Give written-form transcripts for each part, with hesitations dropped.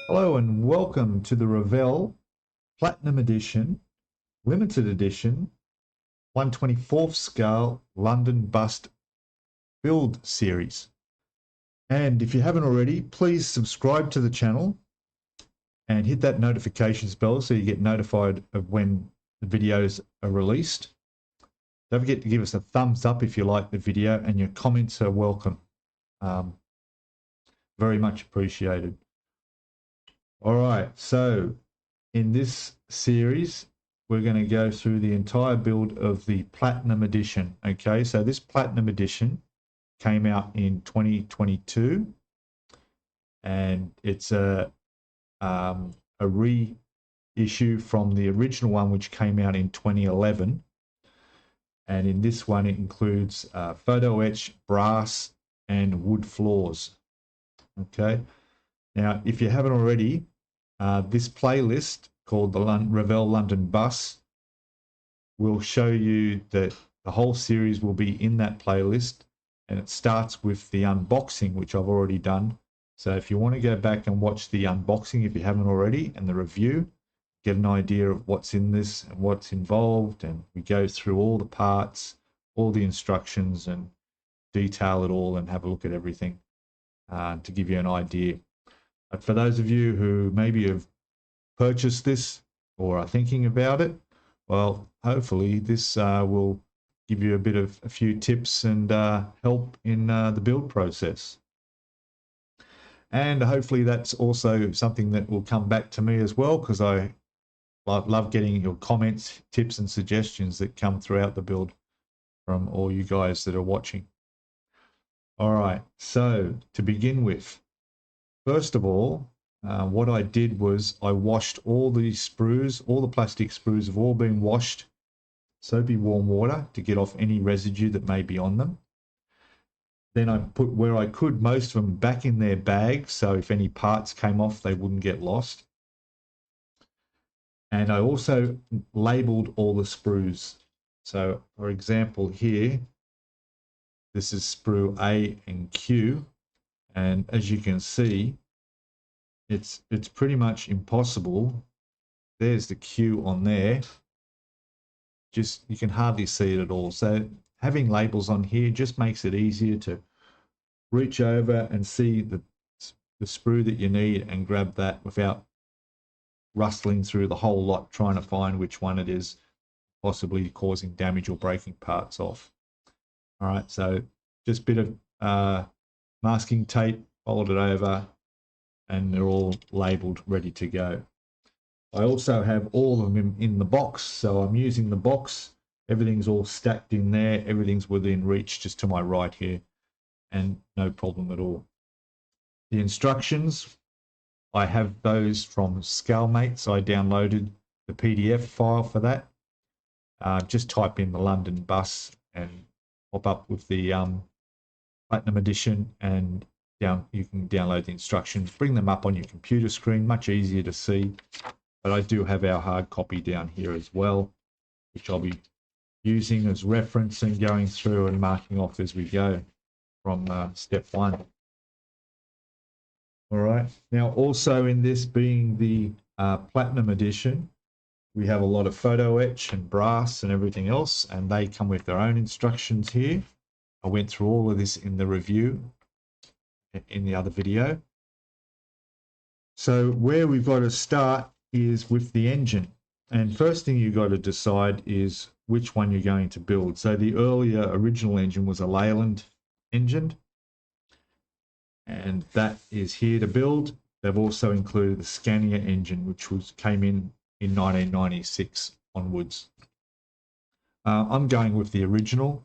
Hello and welcome to the Revell Platinum Edition, Limited Edition, 1/24th scale London Bust build series. And if you haven't already, please subscribe to the channel and hit that notifications bell so you get notified of when the videos are released. Don't forget to give us a thumbs up if you like the video, and your comments are welcome. Very much appreciated. All right, so in this series, we're going to go through the entire build of the Platinum Edition. Okay, so this Platinum Edition came out in 2022, and it's a reissue from the original one, which came out in 2011. And in this one, it includes Photo-etch, brass, and wood floors. Okay, now if you haven't already, this playlist called the Revell London Bus will show you that the whole series will be in that playlist, and it starts with the unboxing, which I've already done. So if you want to go back and watch the unboxing, if you haven't already, and the review, get an idea of what's in this and what's involved, and we go through all the parts, all the instructions, and detail it all and have a look at everything to give you an idea. But for those of you who maybe have purchased this or are thinking about it, well, hopefully this will give you a few tips and help in the build process. And hopefully that's also something that will come back to me as well, because I love getting your comments, tips and suggestions that come throughout the build from all you guys that are watching. All right, so to begin with, first of all, what I did was I washed all the sprues. All the plastic sprues have all been washed, soapy warm water, to get off any residue that may be on them. Then I put, where I could, most of them back in their bag, so if any parts came off, they wouldn't get lost. And I also labeled all the sprues. So for example here, this is sprue A and Q, and as you can see, it's pretty much impossible. There's the Q on there. Just, you can hardly see it at all. So having labels on here just makes it easier to reach over and see the sprue that you need and grab that without rustling through the whole lot trying to find which one it is, possibly causing damage or breaking parts off. All right, so just a bit of masking tape, fold it over, and they're all labeled, ready to go. I also have all of them in the box, so I'm using the box. Everything's all stacked in there. Everything's within reach, just to my right here, and no problem at all. The instructions, I have those from Scalemodeling. I downloaded the PDF file for that. Just type in the London Bus and pop up with the Platinum Edition, and you can download the instructions, bring them up on your computer screen, much easier to see. But I do have our hard copy down here as well, which I'll be using as reference and going through and marking off as we go from step one. All right, now also in this being the Platinum Edition, we have a lot of Photo-etch and brass and everything else, and they come with their own instructions here. I went through all of this in the review in the other video. So where we've got to start is with the engine. And first thing you've got to decide is which one you're going to build. So the earlier original engine was a Leyland engine, and that is here to build. They've also included the Scania engine, which came in 1996 onwards. I'm going with the original.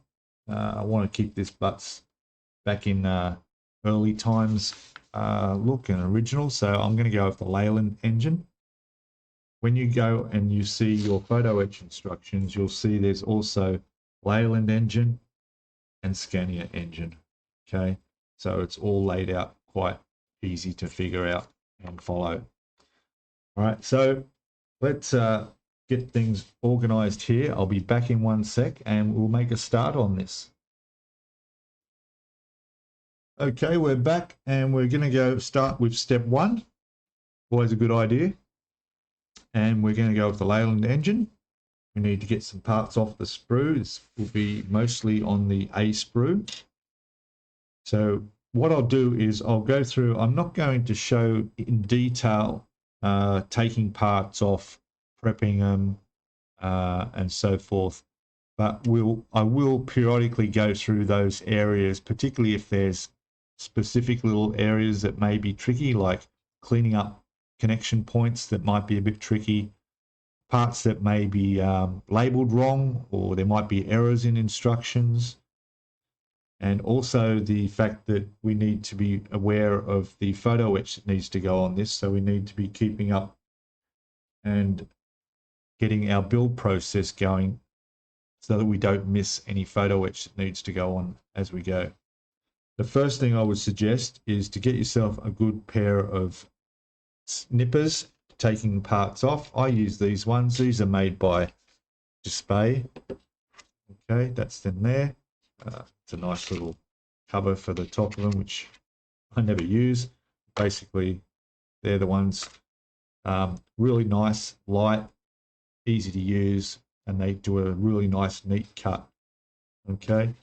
I want to keep this butts back in early times look and original, so I'm going to go with the Leyland engine. When you go and you see your Photo-etch instructions, you'll see there's also Leyland engine and Scania engine. Okay, so it's all laid out quite easy to figure out and follow. All right, so let's get things organized here. I'll be back in one sec and we'll make a start on this. Okay, we're back and we're going to go start with step one, always a good idea. And we're going to go with the Leyland engine. We need to get some parts off the sprue. This will be mostly on the A sprue. So what I'll do is I'll go through, I'm not going to show in detail taking parts off, prepping them, and so forth. But I will periodically go through those areas, particularly if there's specific little areas that may be tricky, like cleaning up connection points that might be a bit tricky, parts that may be labeled wrong, or there might be errors in instructions. And also the fact that we need to be aware of the photo etch that needs to go on this. So we need to be keeping up and getting our build process going so that we don't miss any photo etch that needs to go on as we go. The first thing I would suggest is to get yourself a good pair of snippers, taking parts off. I use these ones. These are made by Display. Okay, that's them there. It's a nice little cover for the top of them, which I never use. Basically, they're the ones. Really nice, light, easy to use, and they do a really nice, neat cut. Okay.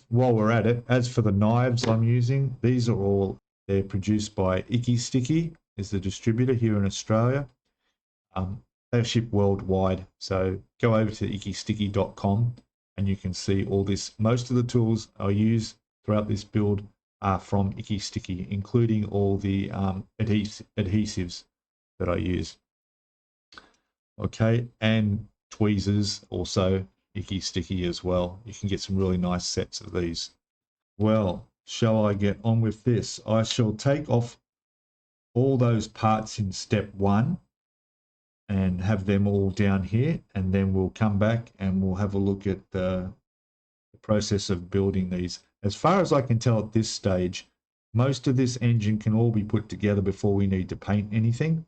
While we're at it, as for the knives I'm using, they're produced by Icky is the distributor here in Australia. They ship worldwide, so go over to ickysticky.com and you can see all this. Most of the tools I use throughout this build are from Icky Sticky, including all the adhesives that I use. Okay, and tweezers also Icky Sticky as well. You can get some really nice sets of these. Well, shall I get on with this? I shall take off all those parts in step 1 and have them all down here, and then we'll come back and we'll have a look at the process of building these. As far as I can tell at this stage, most of this engine can all be put together before we need to paint anything.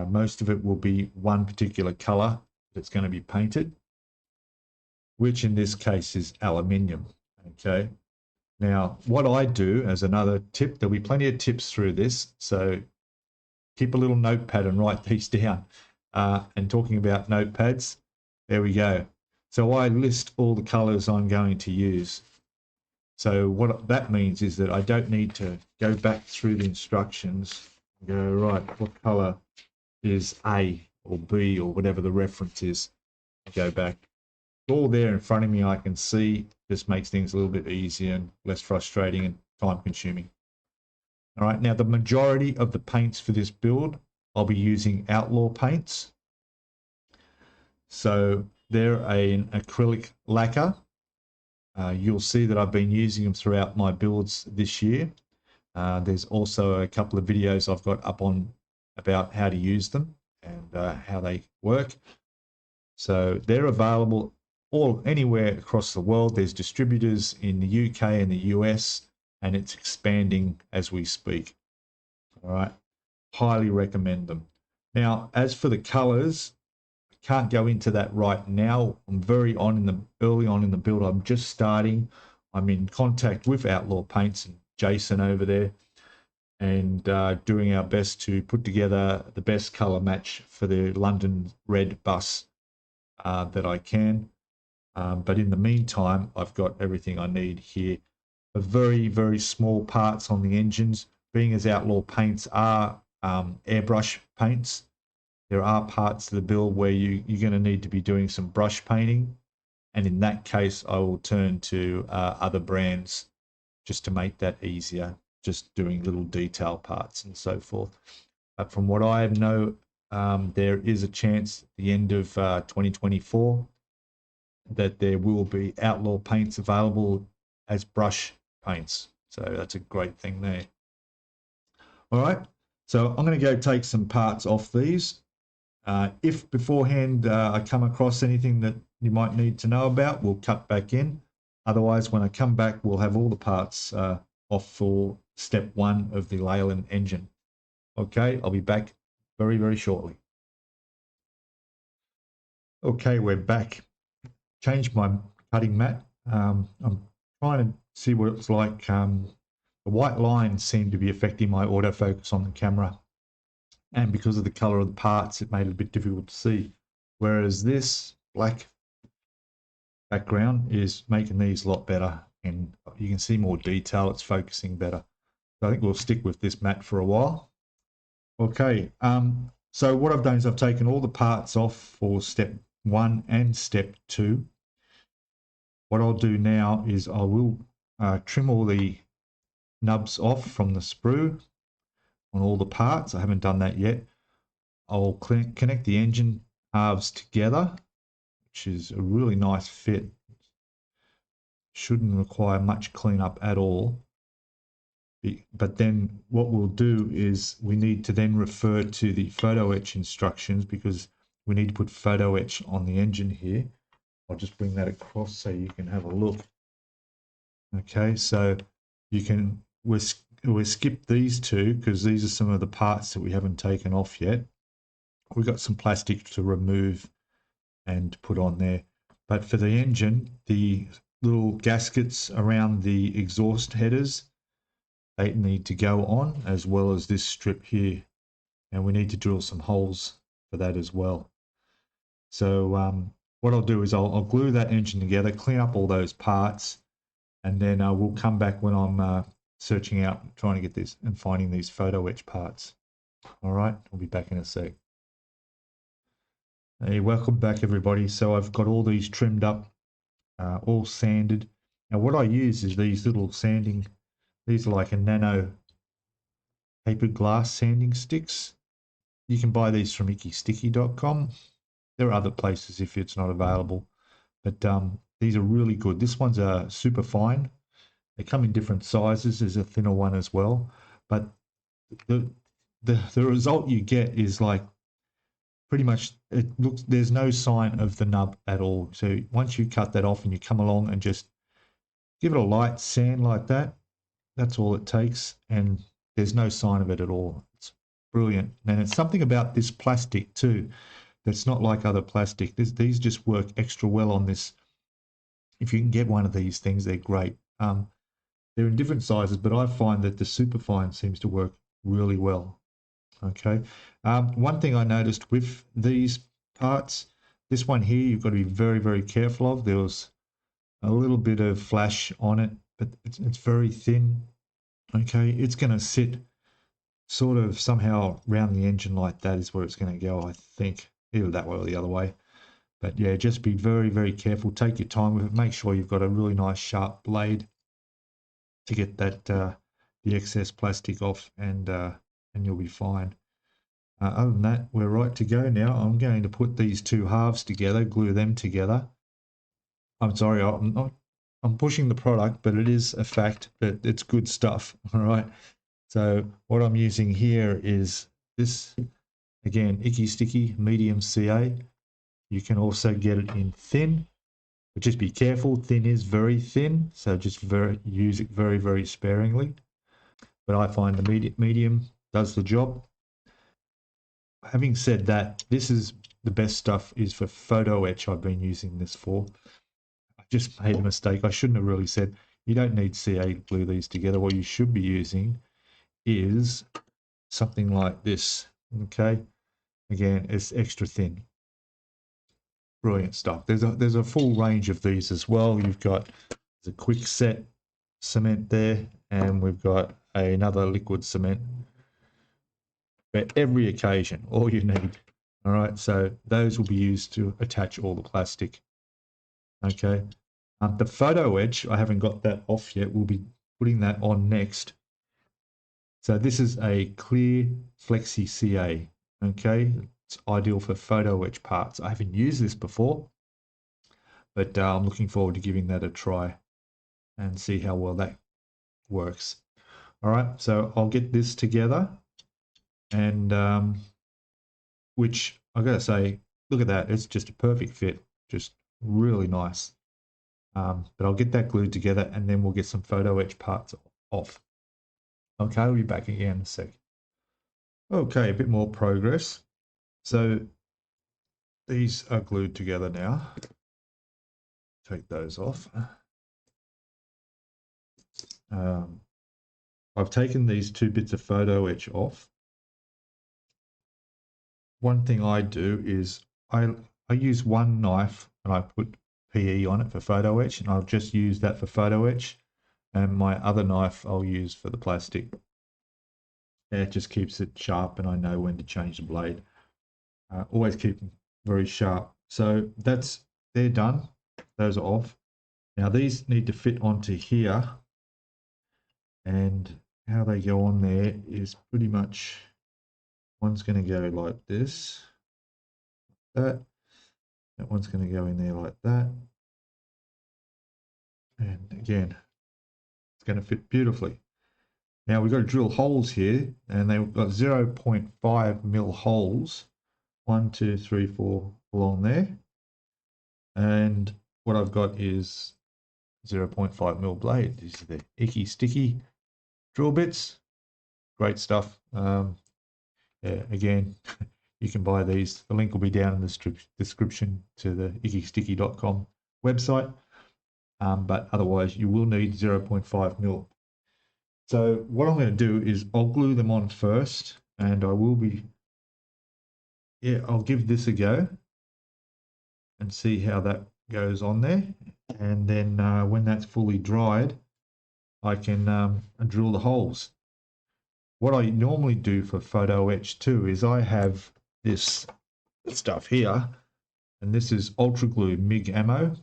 Most of it will be one particular color that's going to be painted, which in this case is aluminium. Okay. Now, what I do as another tip, there'll be plenty of tips through this, so keep a little notepad and write these down. And talking about notepads, there we go. So I list all the colors I'm going to use. So what that means is that I don't need to go back through the instructions and go, right, what color is A or B or whatever the reference is. I go back. All there in front of me, I can see. This makes things a little bit easier and less frustrating and time consuming. All right, now the majority of the paints for this build, I'll be using Outlaw Paints. So they're an acrylic lacquer. You'll see that I've been using them throughout my builds this year. There's also a couple of videos I've got up on about how to use them and how they work. So they're available anywhere across the world. There's distributors in the UK and the US, and it's expanding as we speak. All right, highly recommend them. Now, as for the colors, I can't go into that right now. I'm early on in the build. I'm just starting. I'm in contact with Outlaw Paints and Jason over there, and doing our best to put together the best color match for the London red bus that I can. But in the meantime, I've got everything I need here. The very, very small parts on the engines, being as Outlaw Paints are airbrush paints, there are parts of the build where you're going to need to be doing some brush painting. And in that case, I will turn to other brands just to make that easier, just doing little detail parts and so forth. But from what I know, there is a chance at the end of 2024 that there will be Outlaw Paints available as brush paints. So that's a great thing there. All right, so I'm going to go take some parts off these. If beforehand I come across anything that you might need to know about, we'll cut back in. Otherwise, when I come back, we'll have all the parts off for step 1 of the Leyland engine. Okay, I'll be back very, very shortly. Okay, we're back. Changed my cutting mat. I'm trying to see what it's like. The white lines seem to be affecting my autofocus on the camera. and because of the color of the parts, it made it a bit difficult to see. Whereas this black background is making these a lot better, and you can see more detail. It's focusing better. So I think we'll stick with this matte for a while. Okay, so what I've done is I've taken all the parts off for step 1 and step 2. What I'll do now is I will trim all the nubs off from the sprue on all the parts. I haven't done that yet. I'll connect the engine halves together, which is a really nice fit. Shouldn't require much cleanup at all. But then what we'll do is we need to then refer to the Photo-etch instructions, because we need to put Photo-etch on the engine here. I'll just bring that across so you can have a look. Okay, so you can, we'll skip these two because these are some of the parts that we haven't taken off yet. We've got some plastic to remove and put on there. But for the engine, the little gaskets around the exhaust headers, they need to go on, as well as this strip here. And we need to drill some holes for that as well. So what I'll do is I'll glue that engine together, clean up all those parts, and then we'll come back when I'm searching out, trying to get this and finding these Photo-etch parts. All right, we'll be back in a sec. Hey, welcome back everybody. So I've got all these trimmed up, all sanded. Now what I use is these little sanding, these are like a nano paper glass sanding sticks. You can buy these from ickysticky.com. There are other places if it's not available, but these are really good. This one's super fine. They come in different sizes. There's a thinner one as well, but the result you get is like pretty much, it looks, there's no sign of the nub at all. So once you cut that off and you come along and just give it a light sand like that, that's all it takes, and there's no sign of it at all. It's brilliant. And it's something about this plastic too that's not like other plastic. These just work extra well on this. If you can get one of these things, they're great. They're in different sizes, but I find that the Superfine seems to work really well. Okay. One thing I noticed with these parts, this one here, you've got to be very, very careful of. There was a little bit of flash on it, but it's very thin. Okay. It's going to sit sort of somehow around the engine like that is where it's going to go, I think. Either that way or the other way. But yeah, just be very, very careful. Take your time with it. Make sure you've got a really nice sharp blade to get that the excess plastic off, and you'll be fine. Other than that, we're right to go now. I'm going to put these two halves together, glue them together. I'm sorry, I'm pushing the product, but it is a fact that it's good stuff. All right. So what I'm using here is this, again, Icky Sticky Medium CA. You can also get it in thin, but just be careful. Thin is very thin, so just use it very, very sparingly. But I find the medium does the job. Having said that, this is the best stuff is for Photo-etch. I've been using this for. I just made a mistake. I shouldn't have really said you don't need CA to glue these together. What you should be using is something like this. Okay, again, it's extra thin. Brilliant stuff. There's a full range of these as well. You've got the quick set cement there, and we've got another liquid cement. For every occasion, all you need. All right, so those will be used to attach all the plastic. Okay, the Photo-etch, I haven't got that off yet. We'll be putting that on next. So this is a clear Flexi CA. Okay, it's ideal for Photo-etch parts. I haven't used this before, but I'm looking forward to giving that a try and see how well that works. All right, so I'll get this together, and which I gotta say, look at that, it's just a perfect fit, just really nice. But I'll get that glued together, and then we'll get some Photo-etch parts off. Okay, I'll be back again in a sec. Okay, a bit more progress. So these are glued together now. Take those off. I've taken these two bits of Photo-etch off. one thing I do is I use one knife and I put PE on it for photo etch, and I'll just use that for photo etch, and my other knife I'll use for the plastic. Yeah, it just keeps it sharp, and I know when to change the blade. Always keep them very sharp. So they're done. Those are off. Now these need to fit onto here, and how they go on there is pretty much, one's going to go like this, that one's going to go in there like that, and again it's going to fit beautifully. Now we've got to drill holes here, and they've got 0.5 mil holes, 1 2 3 4 along there, and what I've got is 0.5 mil blade. These are the Icky sticky drill bits. Great stuff. Yeah, again, you can buy these. The link will be down in the description to the ickysticky.com website. But otherwise, you will need 0.5 mil. So what I'm going to do is I'll glue them on first, and I'll give this a go and see how that goes on there. And then when that's fully dried, I can drill the holes. What I normally do for photo etch too is I have this stuff here, and this is ultra glue MIG ammo.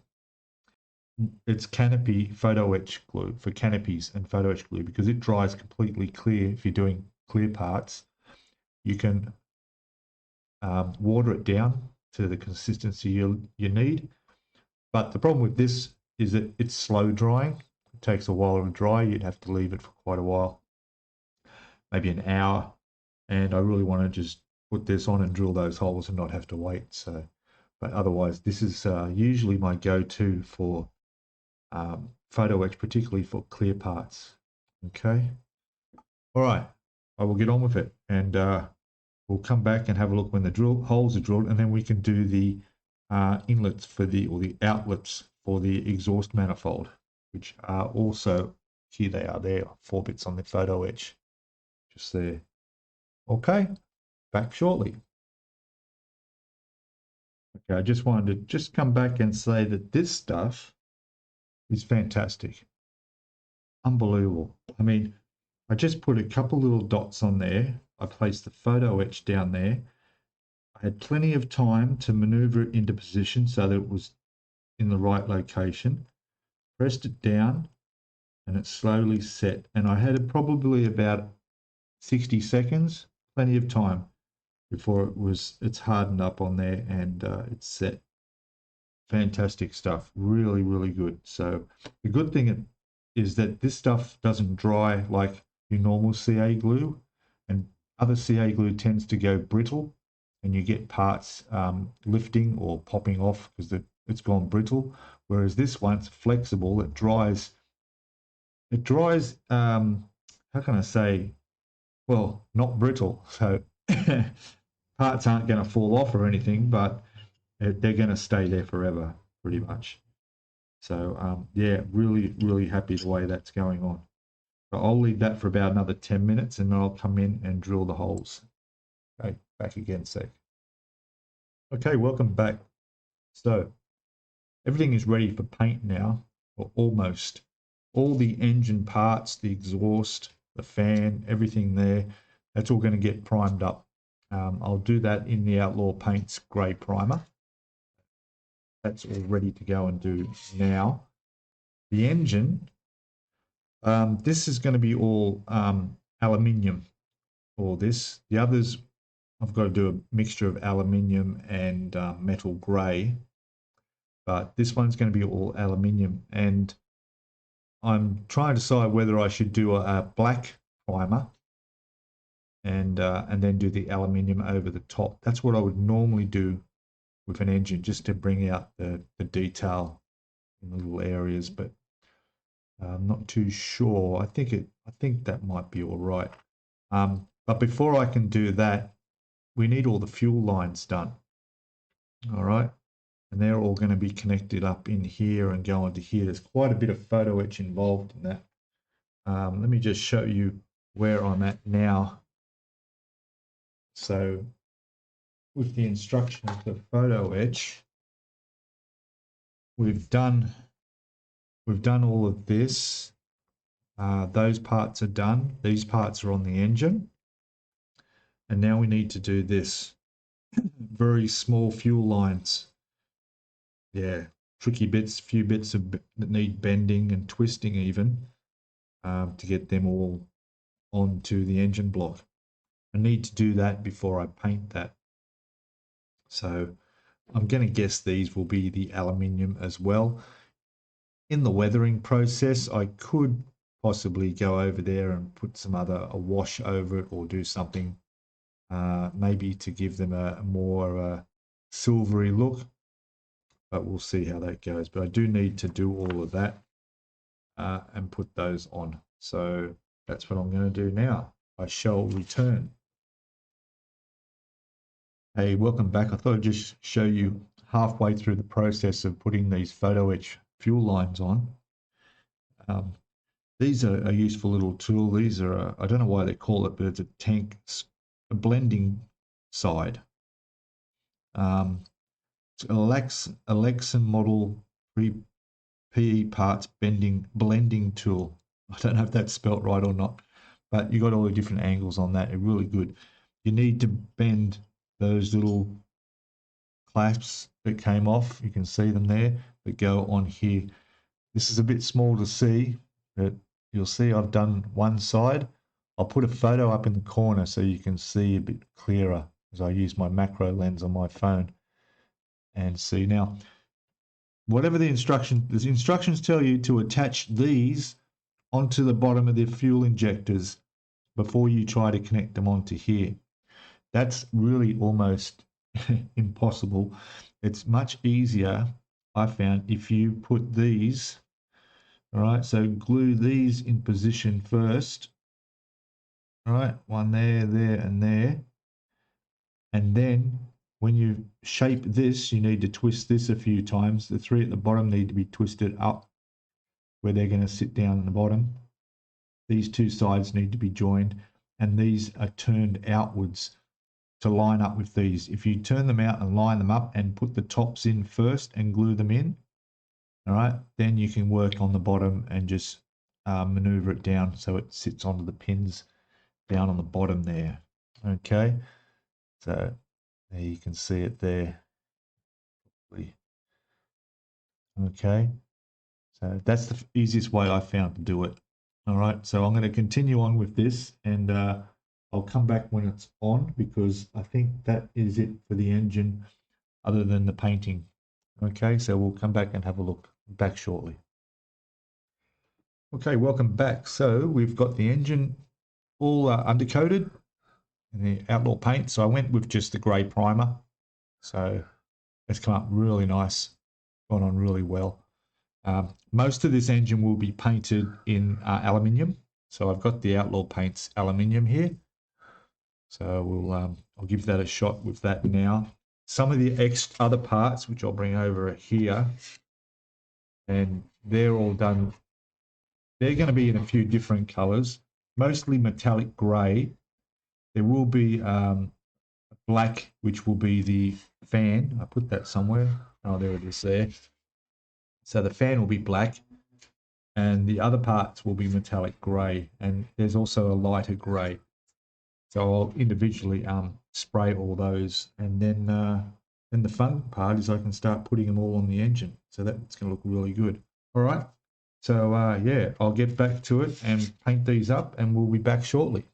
It's canopy photo etch glue for canopies and photo etch glue, because it dries completely clear. If you're doing clear parts, you can water it down to the consistency you need. But the problem with this is that it's slow drying. It takes a while to dry. You'd have to leave it for quite a while, maybe an hour, and I really want to just put this on and drill those holes and not have to wait. So, but otherwise, this is usually my go-to for photo etch, particularly for clear parts. Okay, all right, I will get on with it, and we'll come back and have a look when the holes are drilled, and then we can do the inlets for the outlets for the exhaust manifold, which are also here. They are there, 4 bits on the photo etch, just there. Okay, back shortly. Okay, I just wanted to come back and say that this stuff is fantastic. Unbelievable. I mean, I just put a couple little dots on there. I placed the photo etch down there. I had plenty of time to maneuver it into position so that it was in the right location. Pressed it down, and it slowly set. And I had probably about 60 seconds, plenty of time before it's hardened up on there, and it's set. Fantastic stuff. Really, really good. So the good thing is that this stuff doesn't dry like your normal CA glue, and other CA glue tends to go brittle, and you get parts lifting or popping off because it's gone brittle. Whereas this one's flexible. It dries. How can I say? Well, not brittle. So parts aren't going to fall off or anything, but they're going to stay there forever, pretty much. So yeah, really, really happy the way that's going on. So I'll leave that for about another 10 minutes, and then I'll come in and drill the holes. Okay, back again, sec. Okay, welcome back. So everything is ready for paint now, or almost. All the engine parts, the exhaust, the fan, everything there, that's all going to get primed up. I'll do that in the Outlaw Paints grey primer. That's all ready to go and do now. The engine, this is going to be all aluminium, all this. The others, I've got to do a mixture of aluminium and metal grey, but this one's going to be all aluminium, and I'm trying to decide whether I should do a black primer and then do the aluminium over the top. That's what I would normally do with an engine, just to bring out the detail in little areas, but I'm not too sure. I think that might be all right. But before I can do that, we need all the fuel lines done. All right, and they're all going to be connected up in here and go into here. There's quite a bit of photo etch involved in that. Let me just show you where I'm at now. So with the instructions of Photo-etch, we've done all of this. Those parts are done. These parts are on the engine. And now we need to do this. Very small fuel lines. Yeah, tricky bits, few bits that need bending and twisting even to get them all onto the engine block. I need to do that before I paint that. So I'm going to guess these will be the aluminium as well. In the weathering process, I could possibly go over there and put some other a wash over it or do something maybe to give them a more silvery look, but we'll see how that goes. But I do need to do all of that and put those on. So that's what I'm going to do now. I shall return. Hey, welcome back. I thought I'd just show you halfway through the process of putting these Photo-etch fuel lines on. These are a useful little tool. These are, I don't know why they call it, but it's a tank, a blending side. It's Alexan model PE parts blending tool. I don't know if that's spelt right or not, but you got all the different angles on that. They're really good. You need to bend those little clasps that came off. You can see them there that go on here. This is a bit small to see, but you'll see I've done one side. I'll put a photo up in the corner so you can see a bit clearer as I use my macro lens on my phone. And see now, whatever the instructions tell you to attach these onto the bottom of the fuel injectors before you try to connect them onto here. That's really almost impossible. It's much easier, I found, if you put these, all right, so glue these in position first, all right, one there, there, and there, and then when you shape this, you need to twist this a few times. The three at the bottom need to be twisted up where they're going to sit down at the bottom. These two sides need to be joined, and these are turned outwards to line up with these. If you turn them out and line them up and put the tops in first and glue them in, all right, then you can work on the bottom and just maneuver it down so it sits onto the pins down on the bottom there. Okay, so there you can see it there. Okay, so that's the easiest way I found to do it. All right, so I'm going to continue on with this, and I'll come back when it's on, because I think that is it for the engine other than the painting. Okay, so we'll come back and have a look back shortly. Okay, welcome back. So we've got the engine all undercoated in the Outlaw paint. So I went with just the grey primer. So it's come up really nice, gone on really well. Most of this engine will be painted in aluminium. So I've got the Outlaw Paints aluminium here. So we'll I'll give that a shot with that now. Some of the other parts, which I'll bring over here, and they're all done. They're going to be in a few different colors, mostly metallic grey. There will be black, which will be the fan. I put that somewhere. Oh, there it is there. So the fan will be black, and the other parts will be metallic grey, and there's also a lighter grey. So I'll individually spray all those, and then the fun part is I can start putting them all on the engine. So that's going to look really good. All right. So yeah, I'll get back to it and paint these up, and we'll be back shortly.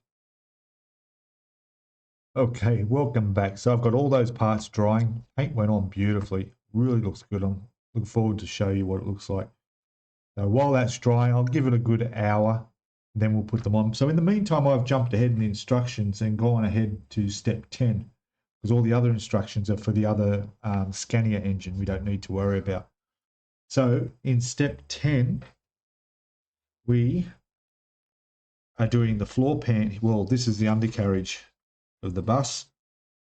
Okay, welcome back. So I've got all those parts drying. Paint went on beautifully. Really looks good. I'm looking forward to show you what it looks like. So while that's drying, I'll give it a good hour, then we'll put them on. So in the meantime, I've jumped ahead in the instructions and gone ahead to step 10, because all the other instructions are for the other Scania engine we don't need to worry about. So in step 10, we are doing the floor pan. Well, this is the undercarriage of the bus.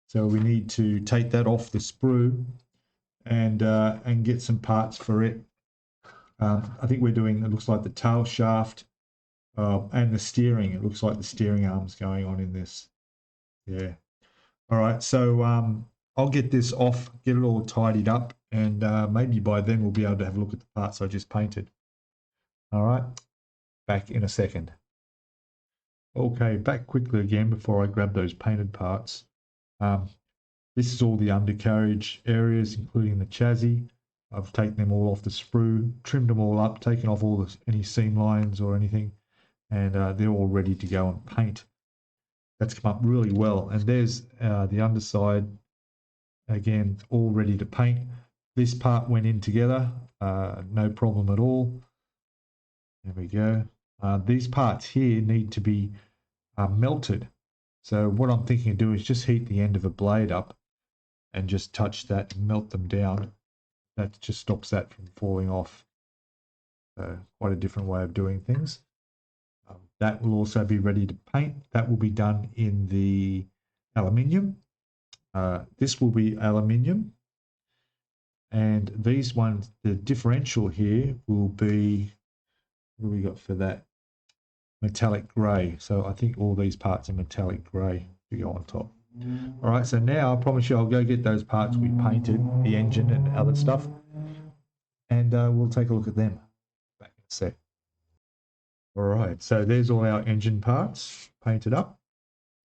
So we need to take that off the sprue and get some parts for it. I think we're doing, it looks like the tail shaft and the steering. It looks like the steering arm's going on in this. Yeah. All right. So I'll get this off, get it all tidied up, and maybe by then we'll be able to have a look at the parts I just painted. All right, back in a second. Okay, back quickly again before I grab those painted parts. This is all the undercarriage areas, including the chassis. I've taken them all off the sprue, trimmed them all up, taken off all any seam lines or anything, and they're all ready to go and paint. That's come up really well. And there's the underside, again, all ready to paint. This part went in together, no problem at all. There we go. These parts here need to be melted. So what I'm thinking of doing is just heat the end of a blade up and just touch that and melt them down. That just stops that from falling off. So quite a different way of doing things. That will also be ready to paint. That will be done in the aluminium. This will be aluminium. And these ones, the differential here will be, what do we got for that? Metallic grey. So I think all these parts are metallic grey to go on top. All right, so now I promise you I'll go get those parts we painted, the engine and other stuff, and we'll take a look at them back in a sec. All right, so there's all our engine parts painted up.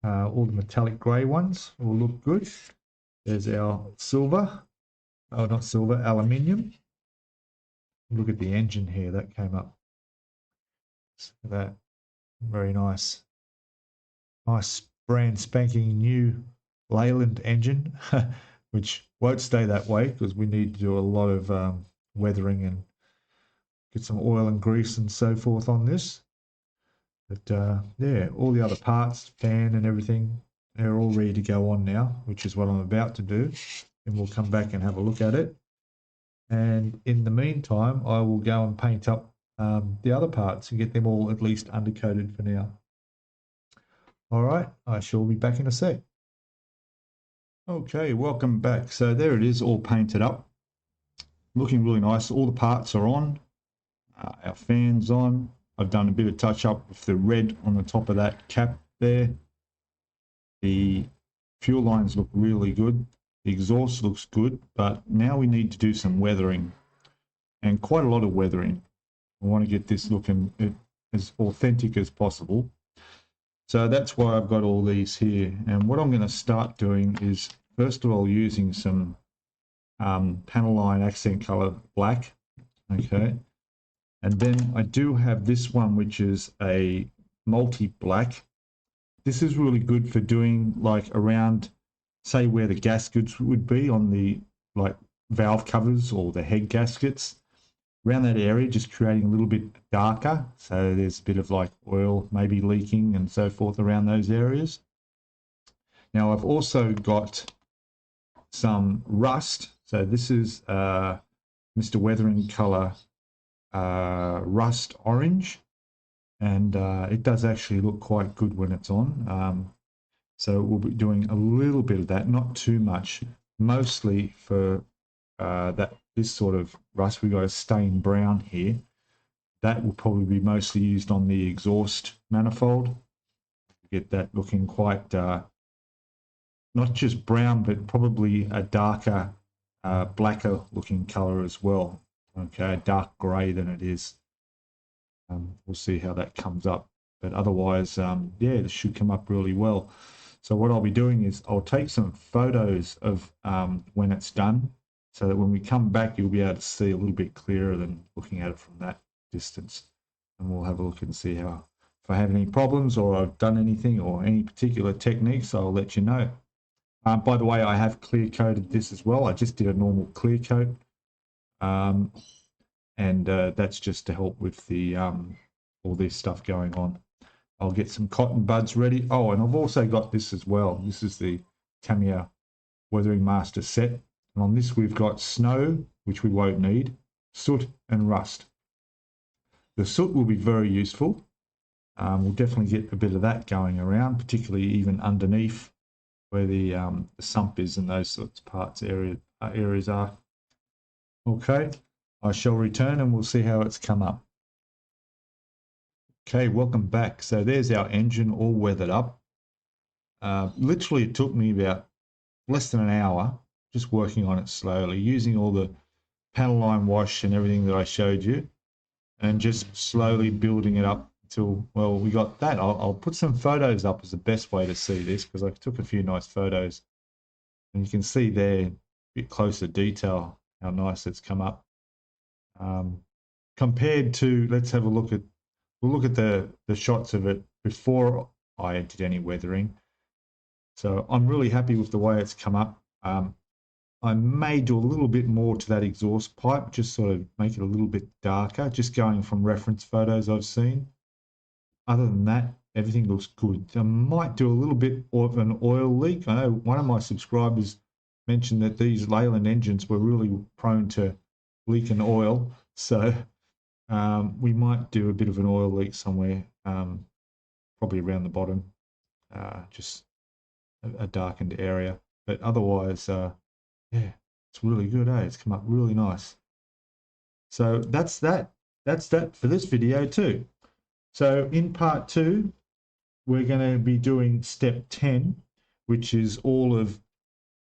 All the metallic grey ones all look good. There's our silver, oh not silver, aluminium. Look at the engine here, that came up. Look at that, very nice. Nice brand spanking new Leyland engine, which won't stay that way because we need to do a lot of weathering and get some oil and grease and so forth on this. But yeah, all the other parts, fan and everything, they're all ready to go on now, which is what I'm about to do. And we'll come back and have a look at it. And in the meantime, I will go and paint up the other parts and get them all at least undercoated for now. All right, I shall be back in a sec. Okay, welcome back. So there it is, all painted up. Looking really nice. All the parts are on. Our fan's on. I've done a bit of touch up with the red on the top of that cap there. The fuel lines look really good. The exhaust looks good, but now we need to do some weathering, and quite a lot of weathering. I want to get this looking as authentic as possible. So that's why I've got all these here. And what I'm going to start doing is, first of all, using some panel line accent color black. Okay. And then I do have this one, which is a multi-black. This is really good for doing like around, say, where the gaskets would be on the like valve covers or the head gaskets. Around that area, just creating a little bit darker, so there's a bit of like oil maybe leaking and so forth around those areas. Now I've also got some rust, so this is Mr. Weathering Color Rust Orange, and it does actually look quite good when it's on. So we'll be doing a little bit of that, not too much, mostly for this sort of rust. We've got a stained brown here. That will probably be mostly used on the exhaust manifold. Get that looking quite, not just brown, but probably a darker, blacker looking color as well. Okay, dark grey than it is. We'll see how that comes up. But otherwise, yeah, this should come up really well. So what I'll be doing is I'll take some photos of when it's done, so that when we come back, you'll be able to see a little bit clearer than looking at it from that distance. And we'll have a look and see how, if I have any problems or I've done anything or any particular techniques, I'll let you know. By the way, I have clear coated this as well. I just did a normal clear coat. And that's just to help with the all this stuff going on. I'll get some cotton buds ready. Oh, and I've also got this as well. This is the Tamiya Weathering Master set. And on this, we've got snow, which we won't need, soot and rust. The soot will be very useful. We'll definitely get a bit of that going around, particularly even underneath where the sump is and those sorts of parts areas are. Okay, I shall return and we'll see how it's come up. Okay, welcome back. So there's our engine all weathered up. Literally, it took me about less than an hour, just working on it slowly, using all the panel line wash and everything that I showed you, and just slowly building it up until, well, we got that. I'll put some photos up as the best way to see this, because I took a few nice photos, and you can see there, a bit closer detail, how nice it's come up. Compared to, let's have a look at, we'll look at the shots of it before I did any weathering. So I'm really happy with the way it's come up. I may do a little bit more to that exhaust pipe, just sort of make it a little bit darker, just going from reference photos I've seen. Other than that, everything looks good. I might do a little bit of an oil leak. I know one of my subscribers mentioned that these Leyland engines were really prone to leaking oil. So we might do a bit of an oil leak somewhere, probably around the bottom, just a darkened area. But otherwise, yeah, it's really good, eh? It's come up really nice. So that's that. That's that for this video too. So in part 2, we're going to be doing step 10, which is all of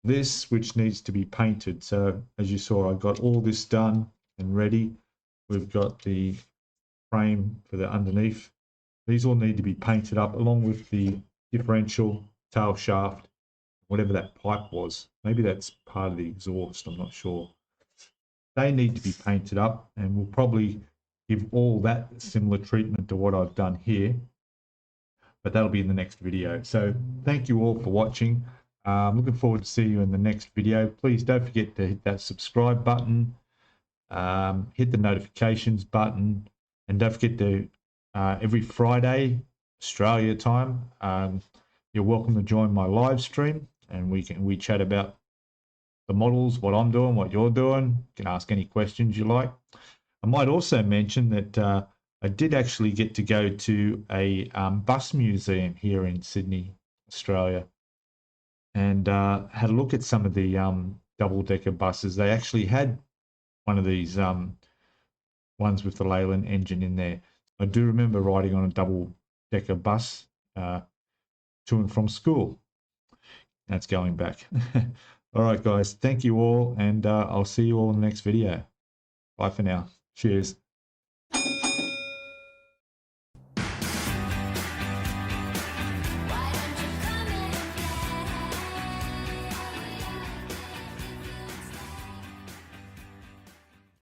this, which needs to be painted. So as you saw, I got all this done and ready. We've got the frame for the underneath. These all need to be painted up, along with the differential, tail shaft, whatever that pipe was. Maybe that's part of the exhaust, I'm not sure. They need to be painted up, and we'll probably give all that similar treatment to what I've done here, but that'll be in the next video. So thank you all for watching. I'm looking forward to see you in the next video. Please don't forget to hit that subscribe button, hit the notifications button, and don't forget to every Friday Australia time, you're welcome to join my live stream, and we chat about the models, what I'm doing, what you're doing. You can ask any questions you like. I might also mention that I did actually get to go to a bus museum here in Sydney, Australia, and had a look at some of the double-decker buses. They actually had one of these ones with the Leyland engine in there. I do remember riding on a double-decker bus to and from school. That's going back. All right, guys. Thank you all, and I'll see you all in the next video. Bye for now. Cheers.